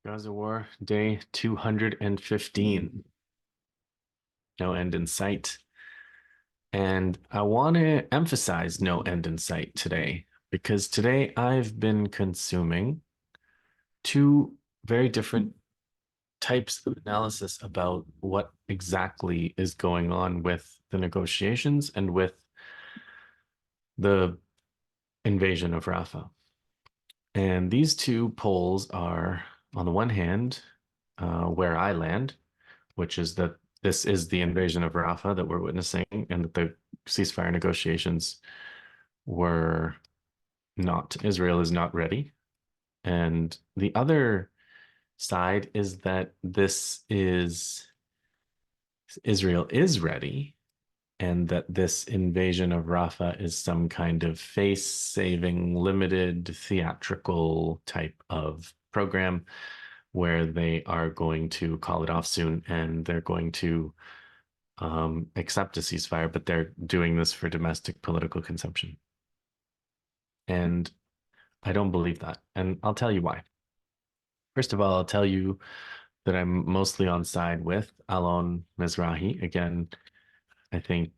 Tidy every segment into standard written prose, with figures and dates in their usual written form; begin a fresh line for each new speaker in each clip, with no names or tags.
Gaza War, day 215. No end in sight. And I want to emphasize no end in sight today because today I've been consuming two very different types of analysis about what exactly is going on with the negotiations and with the invasion of Rafah. And these two poles are, on the one hand, where I land, which is that this is the invasion of Rafah that we're witnessing, and that the ceasefire negotiations were not, Israel is not ready. And the other side is that this is, Israel is ready, and that this invasion of Rafah is some kind of face-saving, limited, theatrical type of program where they are going to call it off soon and they're going to accept a ceasefire, but they're doing this for domestic political consumption. And I don't believe that. And I'll tell you why. First of all, I'll tell you that I'm mostly on side with Alon Mizrahi. Again, I think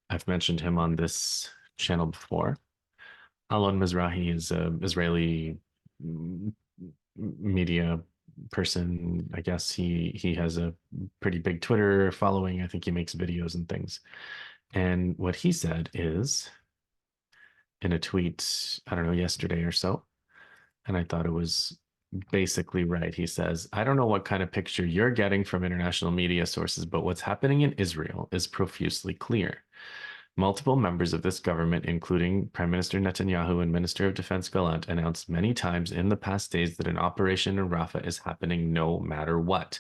I've mentioned him on this channel before. Alon Mizrahi is an Israeli media person. I guess he has a pretty big Twitter following. I think he makes videos and things. And what he said is in a tweet, I don't know, yesterday or so, and I thought it was basically right. He says, I don't know what kind of picture you're getting from international media sources, but what's happening in Israel is profusely clear. Multiple members of this government, including Prime Minister Netanyahu and Minister of Defense Gallant, announced many times in the past days that an operation in Rafah is happening no matter what.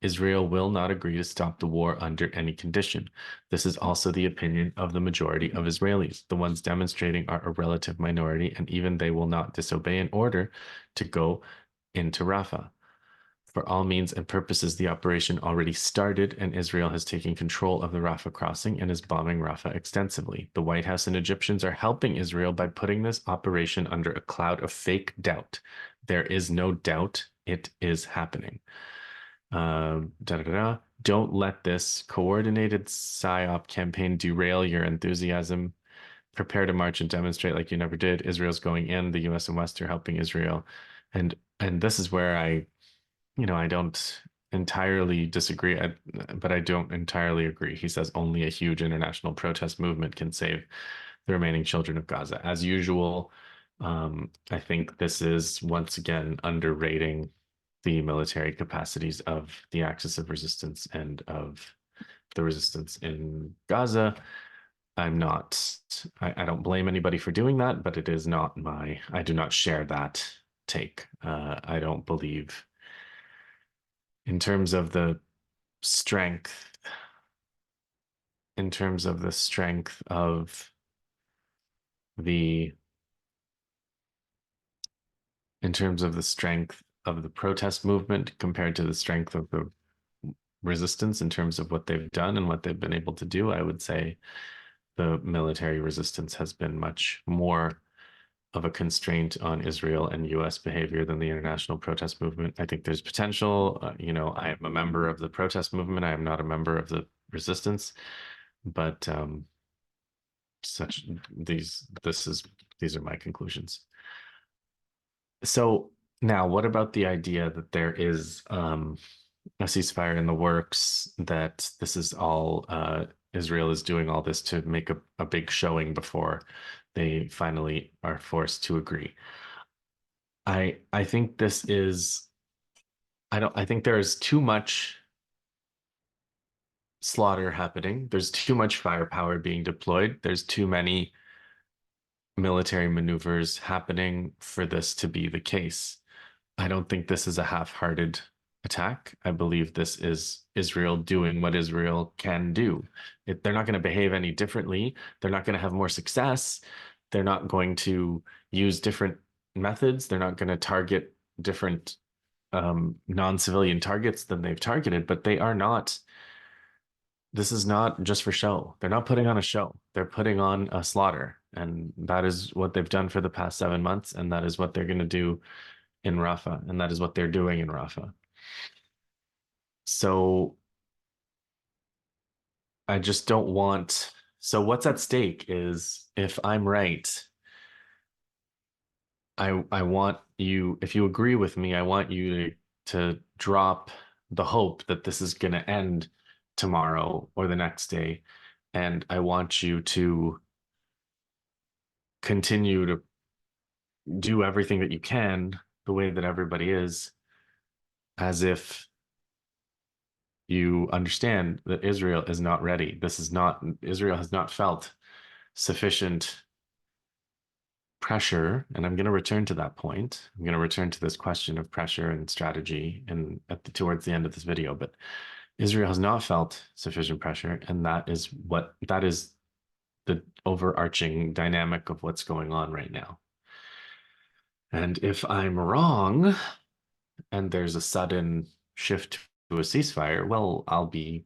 Israel will not agree to stop the war under any condition. This is also the opinion of the majority of Israelis. The ones demonstrating are a relative minority, and even they will not disobey an order to go into Rafah. For all means and purposes, the operation already started, and Israel has taken control of the Rafah crossing and is bombing Rafah extensively. The White House and Egyptians are helping Israel by putting this operation under a cloud of fake doubt. There is no doubt it is happening. Don't let this coordinated PSYOP campaign derail your enthusiasm. Prepare to march and demonstrate like you never did. Israel's going in. The U.S. and West are helping Israel, and this is where I don't entirely disagree, but I don't entirely agree. He says only a huge international protest movement can save the remaining children of Gaza. As usual, I think this is once again underrating the military capacities of the Axis of Resistance and of the resistance in Gaza. I don't blame anybody for doing that, but it is not I do not share that take. I don't believe in terms of the strength, in terms of the strength of the, in terms of the strength of the protest movement compared to the strength of the resistance in terms of what they've done and what they've been able to do, I would say the military resistance has been much more of a constraint on Israel and US behavior than the international protest movement. I think there's potential. I am a member of the protest movement. I am not a member of the resistance, but these are my conclusions. So now, what about the idea that there is a ceasefire in the works, that this is all Israel is doing all this to make a big showing before they finally are forced to agree? I think this is I think there is too much slaughter happening. There's too much firepower being deployed. There's too many military maneuvers happening for this to be the case. I don't think this is a half-hearted attack. I believe this is Israel doing what Israel can do. They're not going to behave any differently. They're not going to have more success. They're not going to use different methods. They're not going to target different non-civilian targets than they've targeted, but they are not. This is not just for show. They're not putting on a show. They're putting on a slaughter. And that is what they've done for the past 7 months. And that is what they're going to do in Rafah, and that is what they're doing in Rafah. So I just don't want. So what's at stake is if I'm right, I want you, if you agree with me, I want you to drop the hope that this is going to end tomorrow or the next day. And I want you to continue to do everything that you can the way that everybody is, as if you understand that Israel is not ready. This is not, Israel has not felt sufficient pressure. And I'm going to return to that point. I'm going to return to this question of pressure and strategy and towards the end of this video. But Israel has not felt sufficient pressure. And that is the overarching dynamic of what's going on right now. And if I'm wrong, and there's a sudden shift to a ceasefire, well, I'll be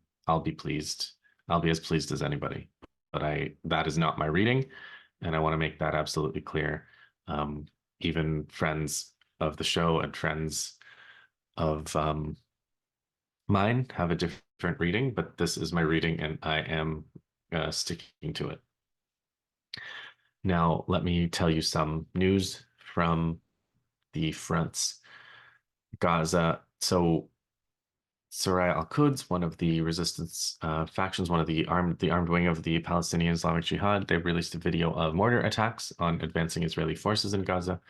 pleased. I'll be as pleased as anybody. But that is not my reading, and I want to make that absolutely clear. Even friends of the show and friends of mine have a different reading, but this is my reading, and I am sticking to it. Now, let me tell you some news from the fronts. Gaza. So Saraya al-Quds, one of the resistance factions, one of the armed wing of the Palestinian Islamic Jihad, they released a video of mortar attacks on advancing Israeli forces in Gaza,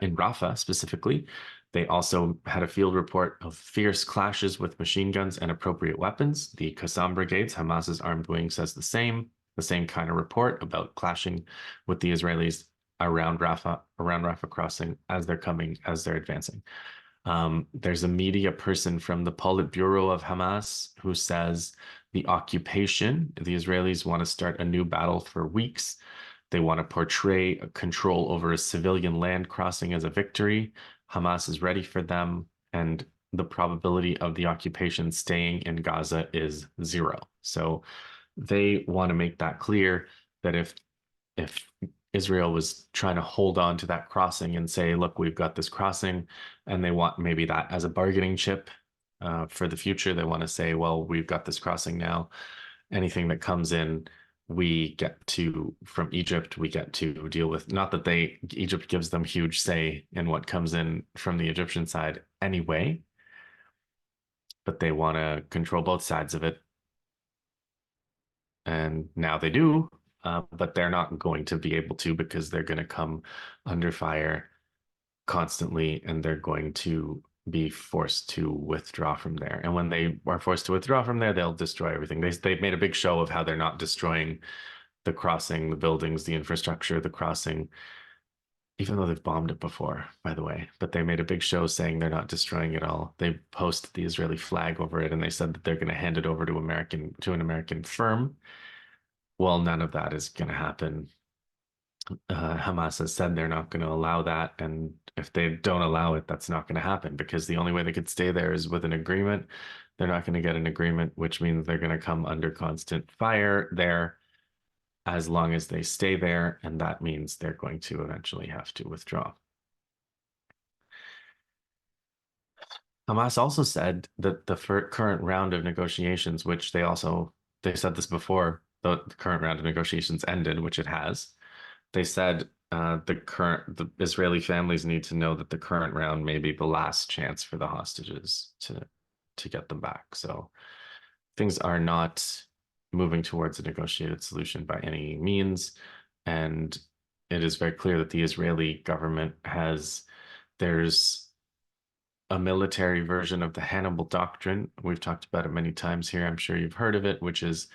in Rafah specifically. They also had a field report of fierce clashes with machine guns and appropriate weapons. The Qassam brigades, Hamas's armed wing, says the same kind of report about clashing with the Israelis around Rafah crossing as they're advancing. There's a media person from the Politburo of Hamas who says the Israelis want to start a new battle for weeks. They want to portray control over a civilian land crossing as a victory. Hamas is ready for them, and the probability of the occupation staying in Gaza is zero. So they want to make that clear that if Israel was trying to hold on to that crossing and say, look, we've got this crossing, and they want maybe that as a bargaining chip for the future. They want to say, well, we've got this crossing now. Anything that comes in, from Egypt, we get to deal with. Not that Egypt gives them huge say in what comes in from the Egyptian side anyway, but they want to control both sides of it. And now they do, but they're not going to be able to because they're going to come under fire constantly, and they're going to be forced to withdraw from there. And when they are forced to withdraw from there, they'll destroy everything. They've made a big show of how they're not destroying the crossing, the buildings, the infrastructure, the crossing, even though they've bombed it before, by the way. But they made a big show saying they're not destroying it all. They posted the Israeli flag over it, and they said that they're going to hand it over to an American firm. Well, none of that is going to happen. Hamas has said they're not going to allow that. And if they don't allow it, that's not going to happen, because the only way they could stay there is with an agreement. They're not going to get an agreement, which means they're going to come under constant fire there as long as they stay there. And that means they're going to eventually have to withdraw. Hamas also said that the current round of negotiations, which they said this before the current round of negotiations ended, which it has. They said the Israeli families need to know that the current round may be the last chance for the hostages to get them back. So things are not moving towards a negotiated solution by any means, and it is very clear that the Israeli government there's a military version of the Hannibal Doctrine. We've talked about it many times here. I'm sure you've heard of it, which is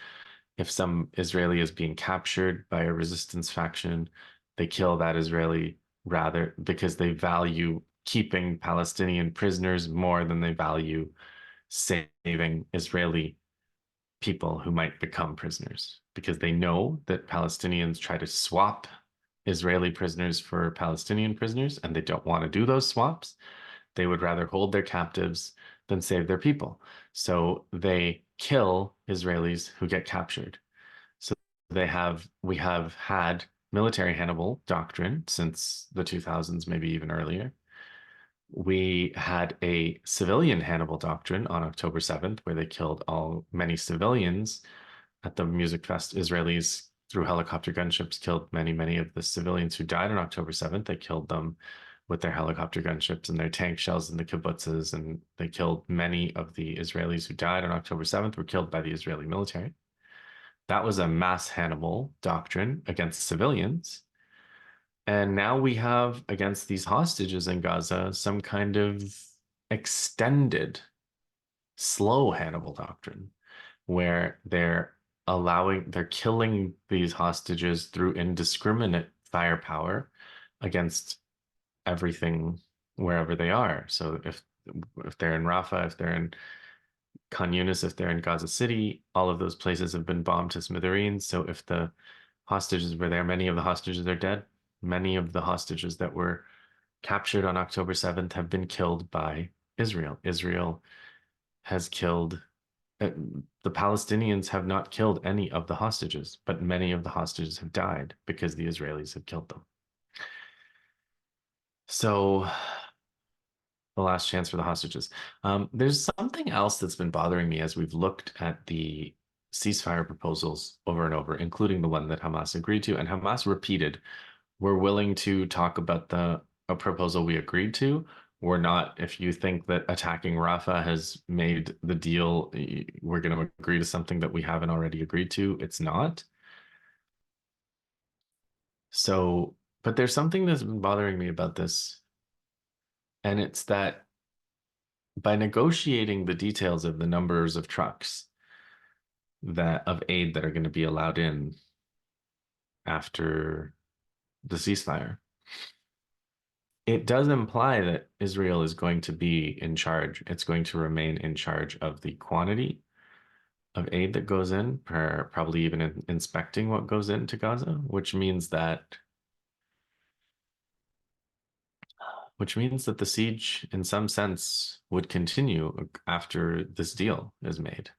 if some Israeli is being captured by a resistance faction, they kill that Israeli rather because they value keeping Palestinian prisoners more than they value saving Israeli people who might become prisoners, because they know that Palestinians try to swap Israeli prisoners for Palestinian prisoners, and they don't want to do those swaps. They would rather hold their captives than save their people. So they kill Israelis who get captured. So we have had military Hannibal Doctrine since the 2000s, maybe even earlier. We had a civilian Hannibal Doctrine on October 7th, where they killed many civilians at the Music Fest. Israelis, through helicopter gunships, killed many of the civilians who died on October 7th. They killed them with their helicopter gunships and their tank shells in the kibbutzes, and they killed many of the Israelis who died on October 7th were killed by the Israeli military. That was a mass Hannibal Doctrine against civilians. And now we have against these hostages in Gaza some kind of extended, slow Hannibal Doctrine where they're killing these hostages through indiscriminate firepower against everything wherever they are. So if they're in Rafah, if they're in Khan Yunis, if they're in Gaza City, all of those places have been bombed to smithereens. So if the hostages were there, many of the hostages are dead. Many of the hostages that were captured on October 7th have been killed by Israel. Israel has killed, the Palestinians have not killed any of the hostages, but many of the hostages have died because the Israelis have killed them. So the last chance for the hostages. There's something else that's been bothering me as we've looked at the ceasefire proposals over and over, including the one that Hamas agreed to, and Hamas repeated, we're willing to talk about a proposal we agreed to. We're not, if you think that attacking Rafah has made the deal, we're going to agree to something that we haven't already agreed to. It's not. So, but there's something that's been bothering me about this, and it's that by negotiating the details of the numbers of trucks that of aid that are going to be allowed in after the ceasefire, it does imply that Israel is going to be in charge. It's going to remain in charge of the quantity of aid that goes in, probably even inspecting what goes into Gaza, which means that the siege, in some sense, would continue after this deal is made,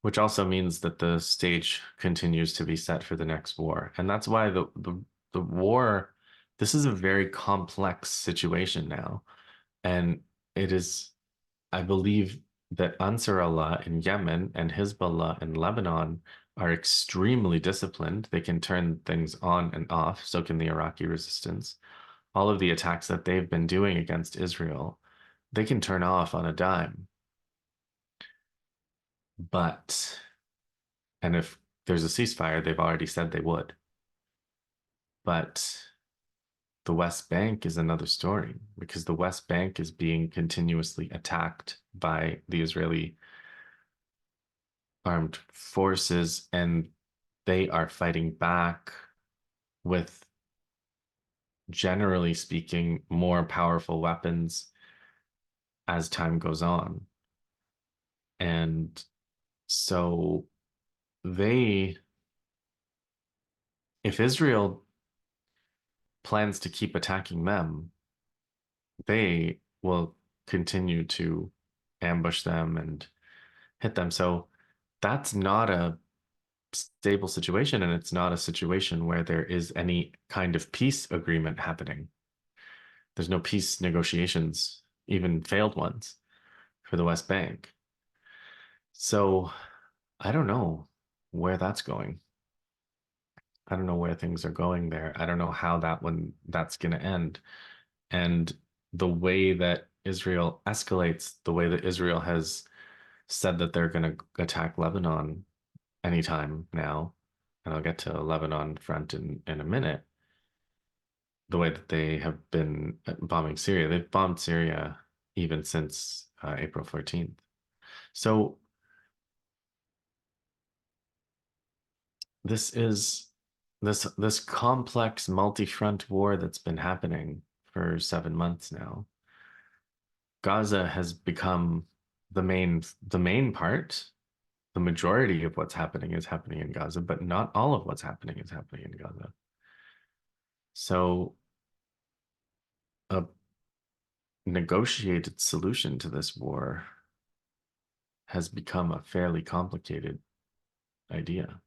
which also means that the stage continues to be set for the next war. And that's why the war, this is a very complex situation now. And it is, I believe that Ansar Allah in Yemen and Hezbollah in Lebanon are extremely disciplined. They can turn things on and off. So can the Iraqi resistance. All of the attacks that they've been doing against Israel, they can turn off on a dime. But, and if there's a ceasefire, they've already said they would. But the West Bank is another story because the West Bank is being continuously attacked by the Israeli armed forces, and they are fighting back with, generally speaking, more powerful weapons as time goes on. And so they, if Israel plans to keep attacking them, they will continue to ambush them and hit them. So that's not a stable situation, and it's not a situation where there is any kind of peace agreement happening. There's no peace negotiations, even failed ones, for the West Bank. So I don't know where that's going. I don't know where things are going there. I don't know how that's going to end. And the way that Israel escalates, the way that Israel has said that they're going to attack Lebanon anytime now, and I'll get to Lebanon front in a minute, the way that they have been bombing Syria. They've bombed Syria even since April 14th. So this is this complex multi-front war that's been happening for 7 months now. Gaza has become the main part. The majority of what's happening is happening in Gaza, but not all of what's happening is happening in Gaza. So a negotiated solution to this war has become a fairly complicated idea.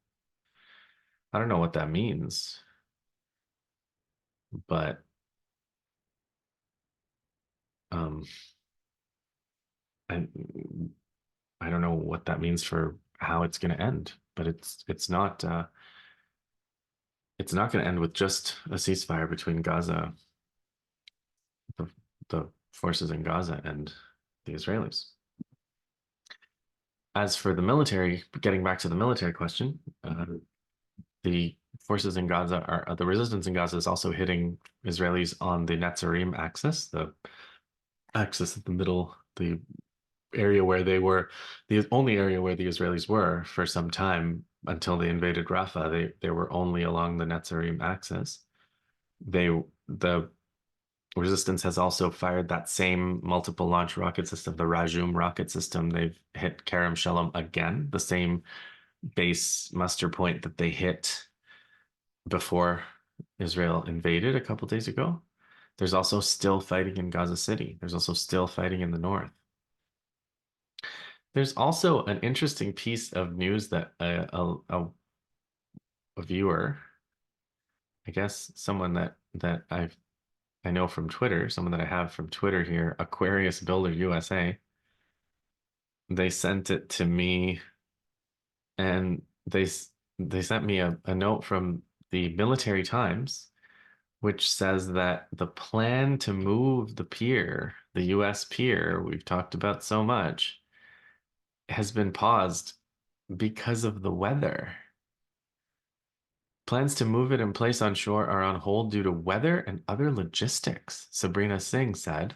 I don't know what that means, but Um, and I don't know what that means for how it's going to end, but it's not going to end with just a ceasefire between Gaza, the, the forces in Gaza, and the Israelis. As for the military, getting back to the military question, the forces in Gaza are the resistance in Gaza is also hitting Israelis on the Netzarim axis, the axis at the middle, the area where they were, the only area where the Israelis were for some time until they invaded Rafah. They were only along the Netzarim axis. The resistance has also fired that same multiple launch rocket system, the Rajum rocket system. They've hit Kerem Shalom again, the same base muster point that they hit before Israel invaded a couple days ago. There's also still fighting in Gaza City. There's also still fighting in the north. There's also an interesting piece of news that a viewer, I guess someone that I know from Twitter, someone that I have from Twitter here, Aquarius Builder USA, they sent it to me, and they sent me a note from the Military Times, which says that the plan to move the pier, the US pier we've talked about so much, has been paused because of the weather. Plans to move it in place on shore are on hold due to weather and other logistics. Sabrina Singh said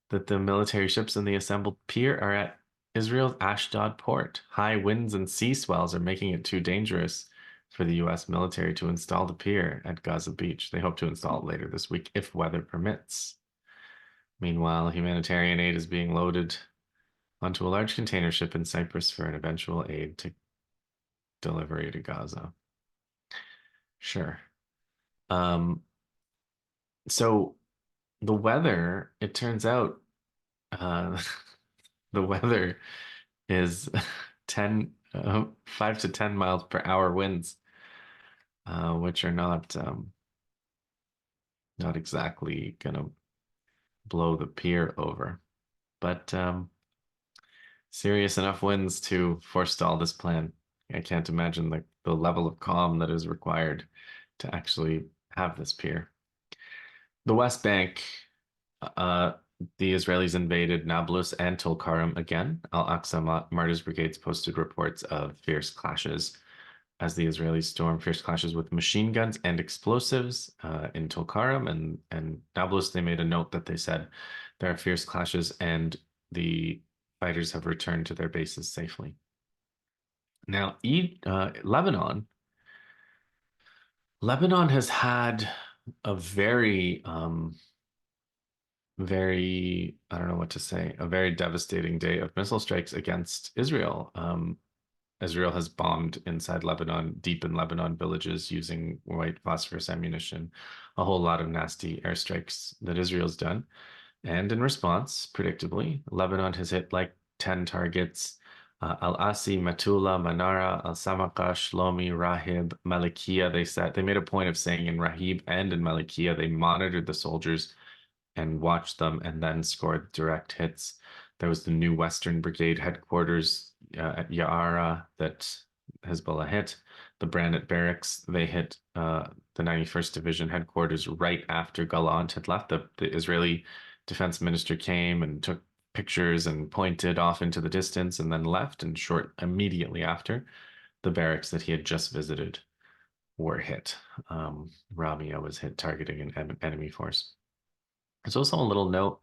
that the military ships in the assembled pier are at Israel's Ashdod port. High winds and sea swells are making it too dangerous for the US military to install the pier at Gaza Beach. They hope to install it later this week if weather permits. Meanwhile, humanitarian aid is being loaded onto a large container ship in Cyprus for an eventual aid to delivery to Gaza. Sure. Um, so the weather, it turns out, uh, the weather is 5 to 10 miles per hour winds, which are not exactly gonna blow the pier over, but serious enough winds to forestall this plan. I can't imagine the level of calm that is required to actually have this pier. The West Bank, uh, the Israelis invaded Nablus and Tulkarem again. Al-Aqsa Martyrs Brigades posted reports of fierce clashes as the Israelis stormed fierce clashes with machine guns and explosives in Tulkarem and Nablus. They made a note that they said there are fierce clashes and the fighters have returned to their bases safely. Now, Lebanon has had a very, I don't know what to say, a very devastating day of missile strikes against Israel. Israel has bombed inside Lebanon, deep in Lebanon villages using white phosphorus ammunition, a whole lot of nasty airstrikes that Israel's done. And in response, predictably, Lebanon has hit like 10 targets. Al-Asi, Matula, Manara, Al-Samaka, Shlomi, Rahib, Malikiya. They made a point of saying in Rahib and in Malikiya, they monitored the soldiers and watched them and then scored direct hits. There was the new Western Brigade headquarters at Ya'ara that Hezbollah hit. The Branit Barracks, they hit the 91st Division headquarters right after Gallant had left. The Israeli defense minister came and took pictures and pointed off into the distance and then left. And immediately after, the barracks that he had just visited were hit. Ramia was hit targeting an enemy force. There's also a little note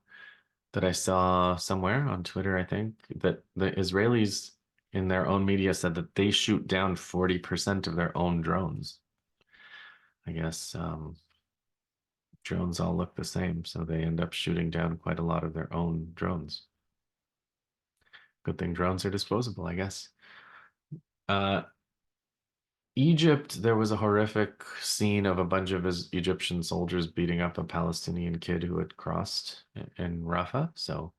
that I saw somewhere on Twitter, I think, that the Israelis in their own media said that they shoot down 40% of their own drones. I guess drones all look the same, so they end up shooting down quite a lot of their own drones. Good thing drones are disposable, I guess. Uh, Egypt, there was a horrific scene of a bunch of Egyptian soldiers beating up a Palestinian kid who had crossed in Rafah. So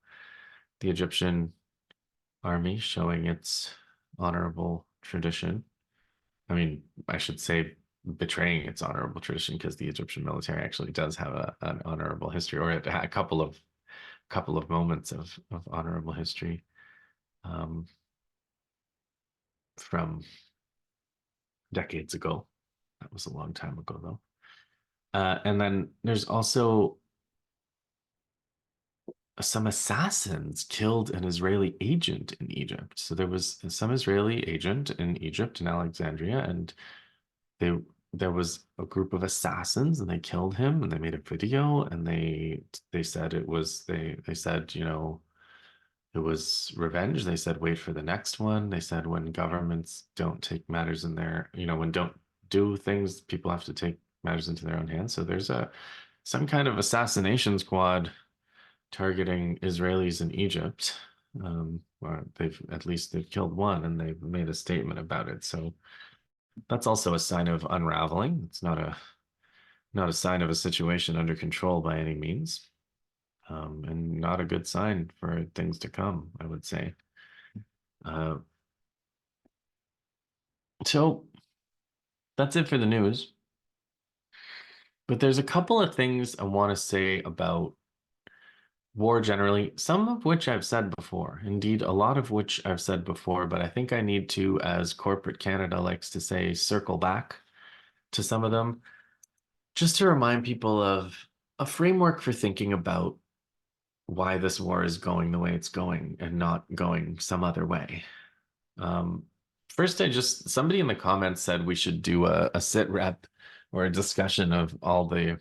the Egyptian army showing its honorable tradition. I mean, I should say betraying its honorable tradition because the Egyptian military actually does have an honorable history, or a couple of moments of honorable history from decades ago. That was a long time ago, though. And then there's also some assassins killed an Israeli agent in Egypt. So there was some Israeli agent in Egypt, in Alexandria, and they there was a group of assassins and they killed him and they made a video and they said they said, it was revenge. They said wait for the next one. They said when governments don't take matters in their, when don't do things, people have to take matters into their own hands. So there's some kind of assassination squad targeting Israelis in Egypt. Or they've killed one and they've made a statement about it. So that's also a sign of unraveling. It's not a sign of a situation under control by any means, and not a good sign for things to come, I would say. Uh, so that's it for the news. But there's a couple of things I want to say about war generally, some of which I've said before, indeed, a lot of which I've said before, but I think I need to, as corporate Canada likes to say, circle back to some of them, just to remind people of a framework for thinking about why this war is going the way it's going and not going some other way. Um, First, somebody in the comments said we should do a sit rep or a discussion of all the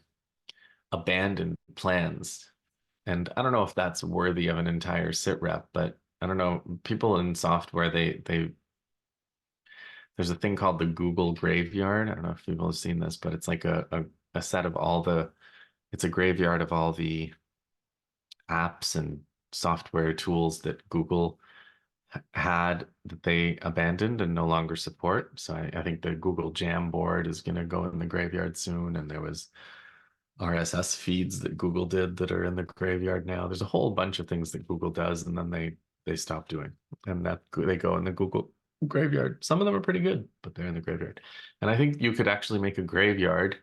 abandoned plans. And I don't know if that's worthy of an entire sit rep, but I don't know. People in software, there's a thing called the Google graveyard. I don't know if people have seen this, but it's like a set of it's a graveyard of all the apps and software tools that Google had that they abandoned and no longer support. So I think the Google Jamboard is going to go in the graveyard soon. And there was RSS feeds that Google did that are in the graveyard now. There's a whole bunch of things that Google does and then they stop doing, and that they go in the Google graveyard. Some of them are pretty good, but they're in the graveyard. And I think you could actually make a graveyard.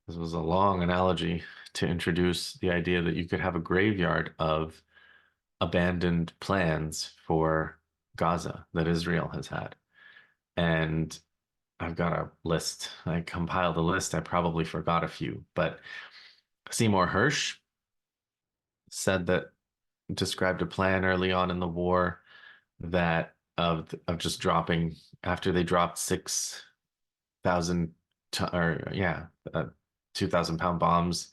This was a long analogy to introduce the idea that you could have a graveyard of abandoned plans for Gaza that Israel has had. And I've got a list. I compiled a list. I probably forgot a few, but Seymour Hersh said that described a plan early on in the war that of just dropping after they dropped 6,000 or yeah 2,000-pound bombs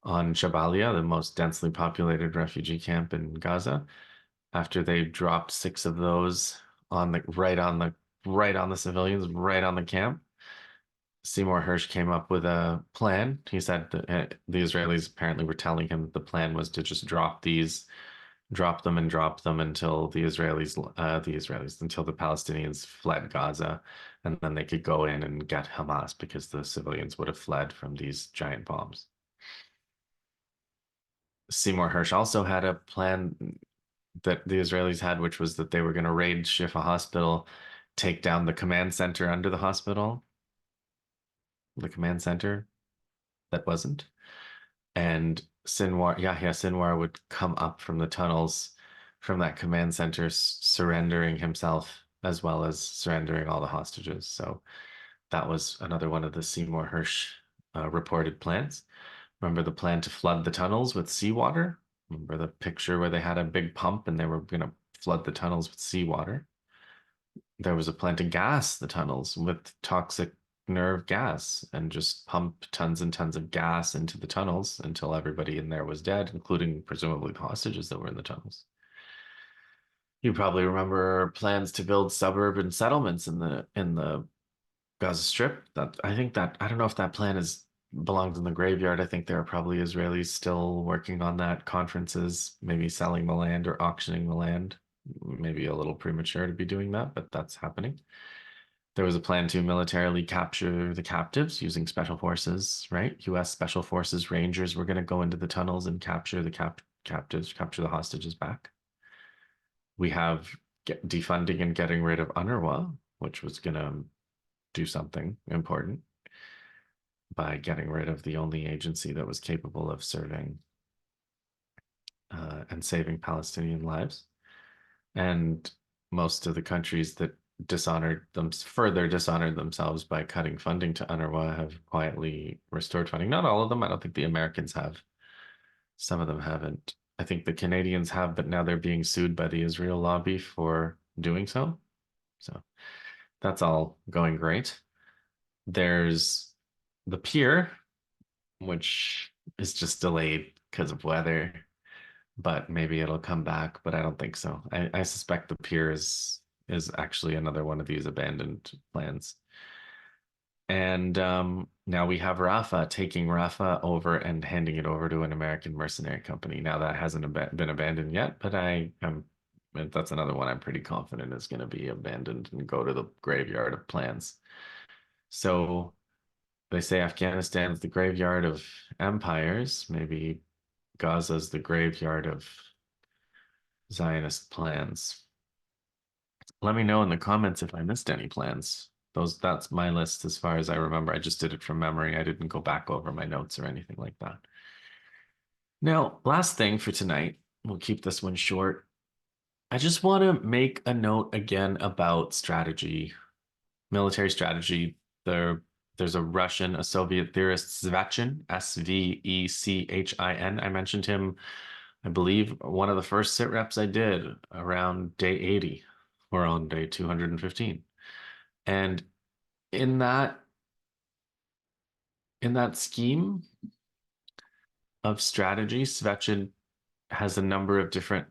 on Jabalia, the most densely populated refugee camp in Gaza. After they dropped 6 of those on the right on the civilians, right on the camp, Seymour Hersh came up with a plan. He said that the Israelis apparently were telling him the plan was to just drop them and drop them until the Israelis, until the Palestinians fled Gaza, and then they could go in and get Hamas because the civilians would have fled from these giant bombs. Seymour Hersh also had a plan that the Israelis had, which was that they were going to raid Shifa Hospital, take down the command center under the hospital, the command center that wasn't. And Yahya Sinwar would come up from the tunnels from that command center, surrendering himself as well as surrendering all the hostages. So that was another one of the Seymour Hersh reported plans. Remember the plan to flood the tunnels with seawater? Remember the picture where they had a big pump and they were going to flood the tunnels with seawater? There was a plan to gas the tunnels with toxic nerve gas and just pump tons and tons of gas into the tunnels until everybody in there was dead, including presumably the hostages that were in the tunnels. You probably remember plans to build suburban settlements in the Gaza Strip. That I don't know if that plan belongs in the graveyard. I think there are probably Israelis still working on that, conferences, maybe selling the land or auctioning the land. Maybe a little premature to be doing that, but that's happening. There was a plan to militarily capture the captives using special forces, right? US Special Forces Rangers were going to go into the tunnels and capture the captives, capture the hostages back. We have defunding and getting rid of UNRWA, which was going to do something important by getting rid of the only agency that was capable of serving and saving Palestinian lives. And most of the countries that further dishonored themselves by cutting funding to UNRWA have quietly restored funding. Not all of them. I don't think the Americans have. Some of them haven't. I think the Canadians have, but now they're being sued by the Israel lobby for doing so. So that's all going great. There's the pier, which is just delayed because of weather, but maybe it'll come back, but I don't think so. I suspect the pier is actually another one of these abandoned plans. And now we have Rafah taking Rafah over and handing it over to an American mercenary company. Now that hasn't been abandoned yet, but that's another one I'm pretty confident is going to be abandoned and go to the graveyard of plans. So they say Afghanistan's the graveyard of empires. Maybe Gaza's the graveyard of Zionist plans. Let me know in the comments if I missed any plans. That's my list as far as I remember. I just did it from memory. I didn't go back over my notes or anything like that. Now, last thing for tonight, we'll keep this one short. I just want to make a note again about strategy, military strategy. There's a Soviet theorist, Svechin, Svechin. I mentioned him, I believe, one of the first sit reps I did around day 80 or on day 215. And in that scheme of strategy, Svechin has a number of different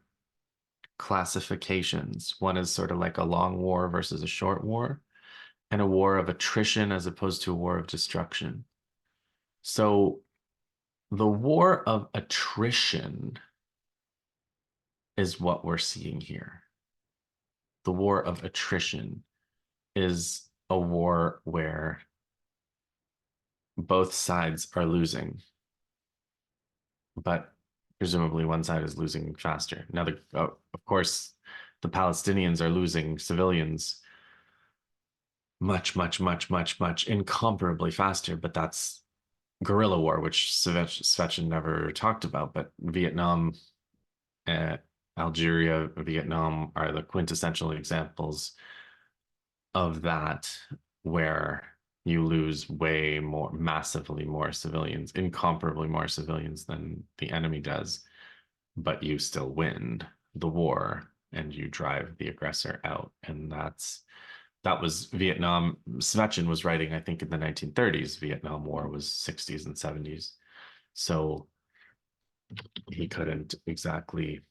classifications. One is sort of like a long war versus a short war, and a war of attrition as opposed to a war of destruction. So the war of attrition is what we're seeing here. The war of attrition is a war where both sides are losing, but presumably one side is losing faster. Now, of course, the Palestinians are losing civilians much, much, much, much, much incomparably faster, but that's guerrilla war, which Svechin never talked about. But Vietnam, Algeria, Vietnam are the quintessential examples of that, where you lose way more, massively more civilians, incomparably more civilians than the enemy does, but you still win the war and you drive the aggressor out. And that was Vietnam. Svechin was writing, I think, in the 1930s. Vietnam War was 60s and 70s. So he couldn't exactly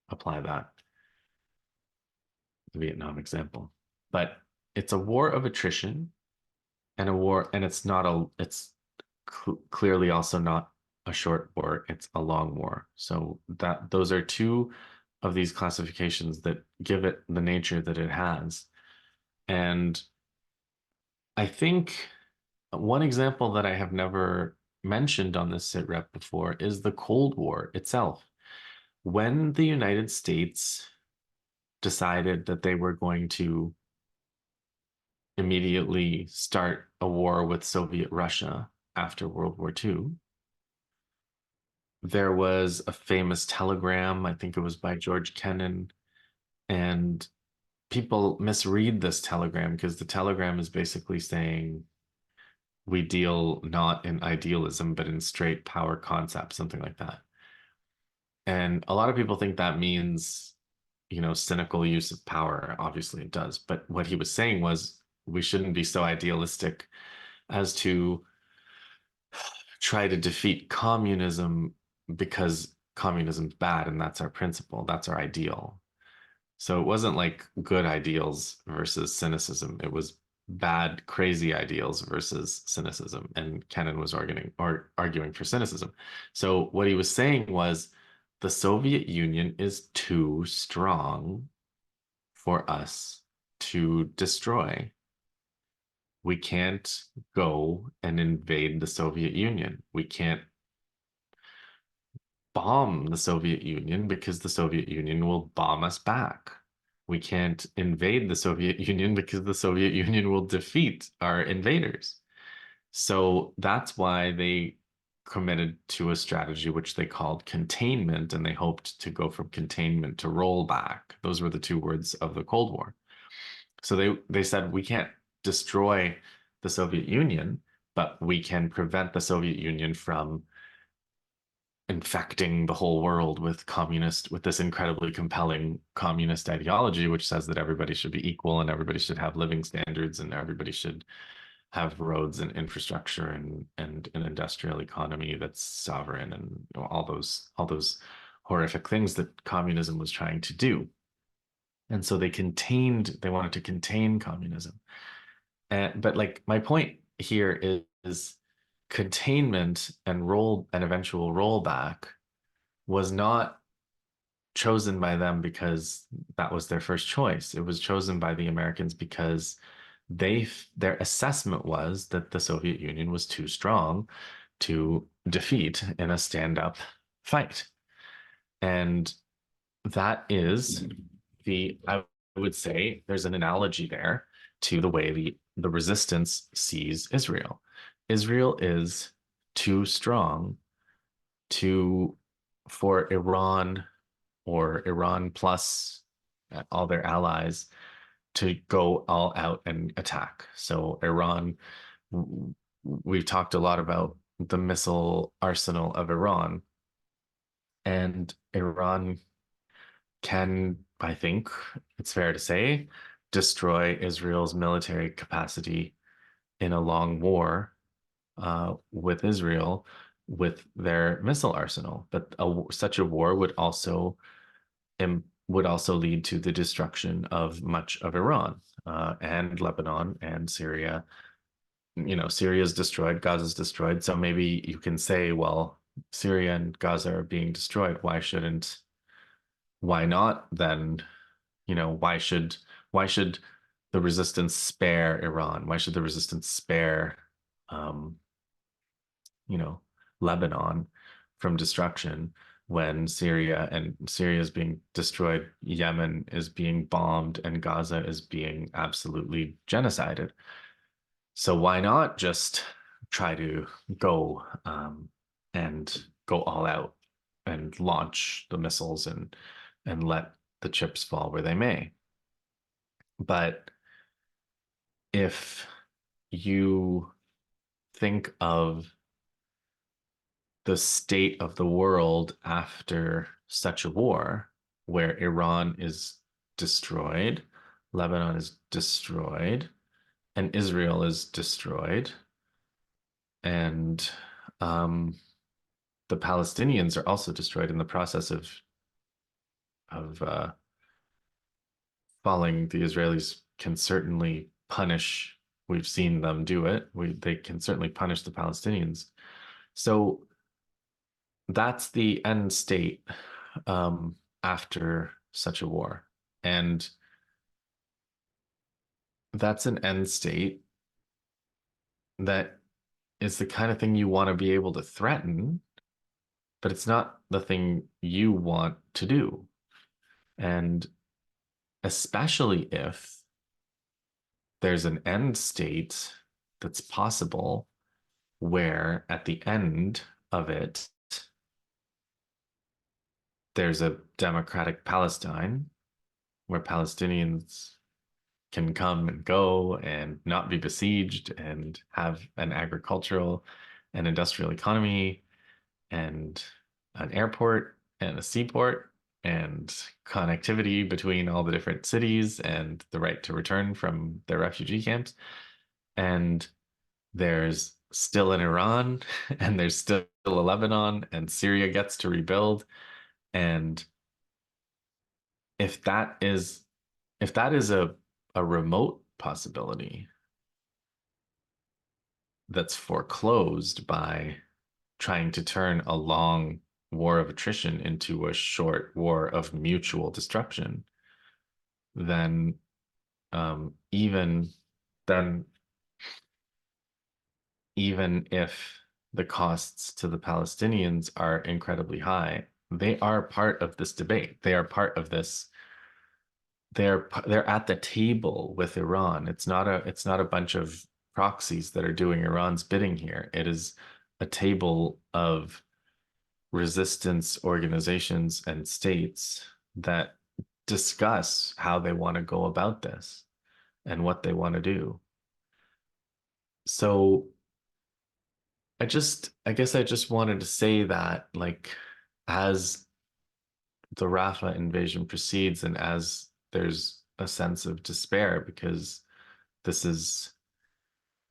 apply that Vietnam example. But it's a war of attrition and a war, and it's clearly also not a short war, it's a long war. So those are two of these classifications that give it the nature that it has. And I think one example that I have never mentioned on this sit rep before is the Cold War itself. When the United States decided that they were going to immediately start a war with Soviet Russia after World War II, there was a famous telegram, I think it was by George Kennan, and people misread this telegram because the telegram is basically saying we deal not in idealism, but in straight power concepts, something like that. And a lot of people think that means, cynical use of power. Obviously it does. But what he was saying was we shouldn't be so idealistic as to try to defeat communism because communism's bad and that's our principle, that's our ideal. So it wasn't like good ideals versus cynicism. It was bad, crazy ideals versus cynicism. And Kennan was arguing for cynicism. So what he was saying was the Soviet Union is too strong for us to destroy. We can't go and invade the Soviet Union. We can't bomb the Soviet Union because the Soviet Union will bomb us back. We can't invade the Soviet Union because the Soviet Union will defeat our invaders. So that's why they committed to a strategy which they called containment, and they hoped to go from containment to rollback. Those were the two words of the Cold War. So they said we can't destroy the Soviet Union, but we can prevent the Soviet Union from infecting the whole world with this incredibly compelling communist ideology, which says that everybody should be equal and everybody should have living standards and everybody should have roads and infrastructure and an industrial economy that's sovereign, and all those horrific things that communism was trying to do. And so they wanted to contain communism. But like my point here is containment and eventual rollback was not chosen by them because that was their first choice. It was chosen by the Americans because their assessment was that the Soviet Union was too strong to defeat in a stand-up fight. And that is I would say there's an analogy there to the way the resistance sees Israel. Israel is too strong for Iran or Iran plus all their allies to go all out and attack. So Iran, we've talked a lot about the missile arsenal of Iran, and Iran can, I think it's fair to say, destroy Israel's military capacity in a long war with Israel with their missile arsenal. But such a war would also lead to the destruction of much of Iran and Lebanon and Syria. You know, Syria's destroyed, Gaza's destroyed. So maybe you can say, well, Syria and Gaza are being destroyed. Why not then? You know, why should the resistance spare Iran? Why should the resistance spare um, you know, Lebanon from destruction when Syria is being destroyed, Yemen is being bombed, and Gaza is being absolutely genocided? So why not just try to go and go all out and launch the missiles and let the chips fall where they may? But if you think of the state of the world after such a war, where Iran is destroyed, Lebanon is destroyed, and Israel is destroyed, and the Palestinians are also destroyed in the process of falling. The Israelis can certainly punish. We've seen them do it. They can certainly punish the Palestinians. So that's the end state after such a war. And that's an end state that is the kind of thing you want to be able to threaten, but it's not the thing you want to do. And especially if there's an end state that's possible where at the end of it, there's a democratic Palestine where Palestinians can come and go and not be besieged and have an agricultural and industrial economy and an airport and a seaport and connectivity between all the different cities and the right to return from their refugee camps. And there's still an Iran and there's still a Lebanon, and Syria gets to rebuild. And if that is a remote possibility that's foreclosed by trying to turn a long war of attrition into a short war of mutual destruction, then even then, even if the costs to the Palestinians are incredibly high, they are part of this debate. They are part of this. They're at the table with Iran. It's not a bunch of proxies that are doing Iran's bidding here. It is a table of resistance organizations and states that discuss how they want to go about this and what they want to do. So I guess I just wanted to say that, like, as the Rafah invasion proceeds and as there's a sense of despair because this is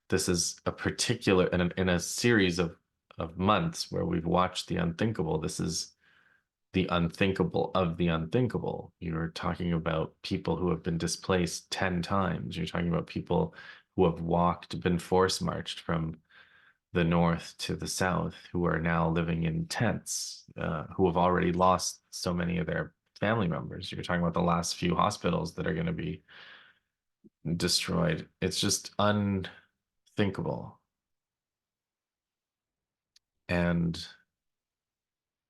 this is a particular in a series of months where we've watched the unthinkable. This is the unthinkable of the unthinkable. You're talking about people who have been displaced 10 times. You're talking about people who have walked, been force marched from the north to the south, who are now living in tents, who have already lost so many of their family members. You're talking about the last few hospitals that are going to be destroyed. It's just unthinkable. And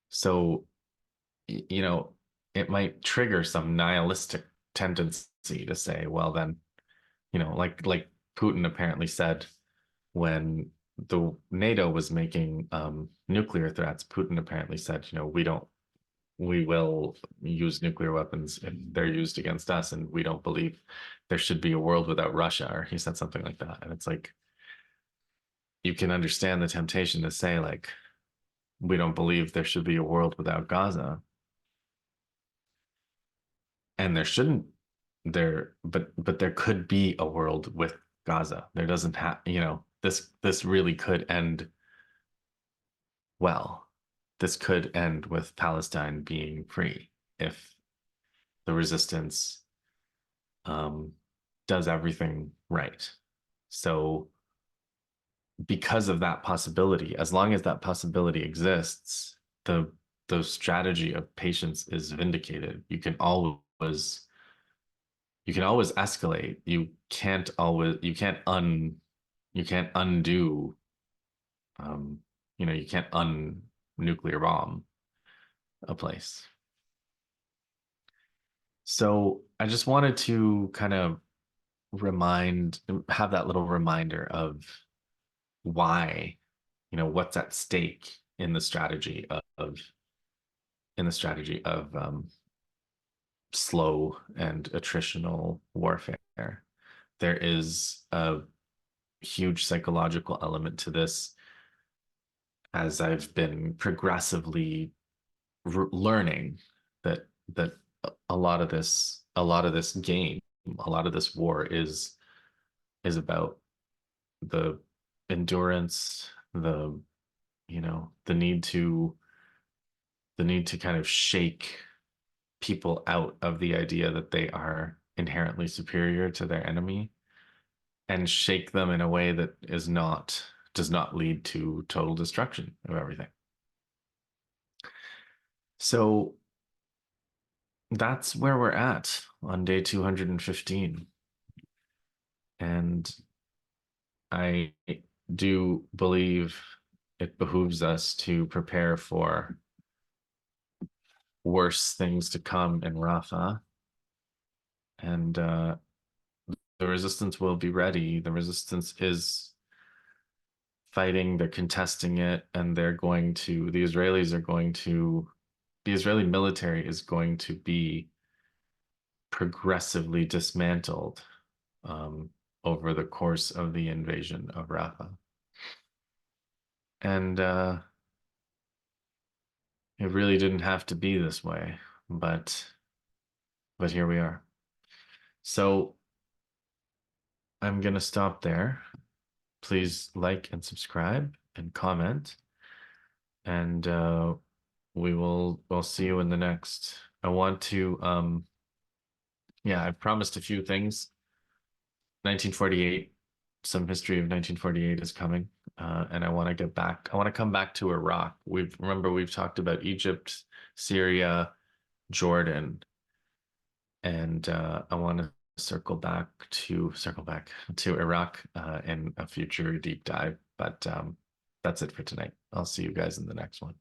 so, you know, it might trigger some nihilistic tendency to say, well, then, like Putin apparently said when the NATO was making nuclear threats, Putin apparently said, we will use nuclear weapons if they're used against us, and we don't believe there should be a world without Russia, or he said something like that. And it's like, you can understand the temptation to say, like, we don't believe there should be a world without Gaza, and there shouldn't but there could be a world with Gaza. There doesn't have, this really could end well. This could end with Palestine being free if the resistance um, does everything right. So, because of that possibility, as long as that possibility exists, the strategy of patience is vindicated. You can always escalate. You can't undo, um, you can't nuclear bomb a place. So I just wanted to kind of have that little reminder of why, what's at stake in the strategy of slow and attritional warfare. There is a huge psychological element to this, as I've been progressively learning that a lot of this war is about the endurance, the need to kind of shake people out of the idea that they are inherently superior to their enemy, and shake them in a way that does not lead to total destruction of everything. So that's where we're at on day 215. And I do believe it behooves us to prepare for worse things to come in Rafah. And the resistance will be ready. The resistance is fighting, they're contesting it, and the Israeli military is going to be progressively dismantled over the course of the invasion of Rafah. And it really didn't have to be this way, but here we are. So I'm going to stop there. Please like and subscribe and comment, and we'll see you in the next. I want to I've promised a few things. 1948, some history of 1948 is coming, and I want to come back to Iraq. We've talked about Egypt, Syria, Jordan, and I want to circle back to Iraq in a future deep dive. But that's it for tonight. I'll see you guys in the next one.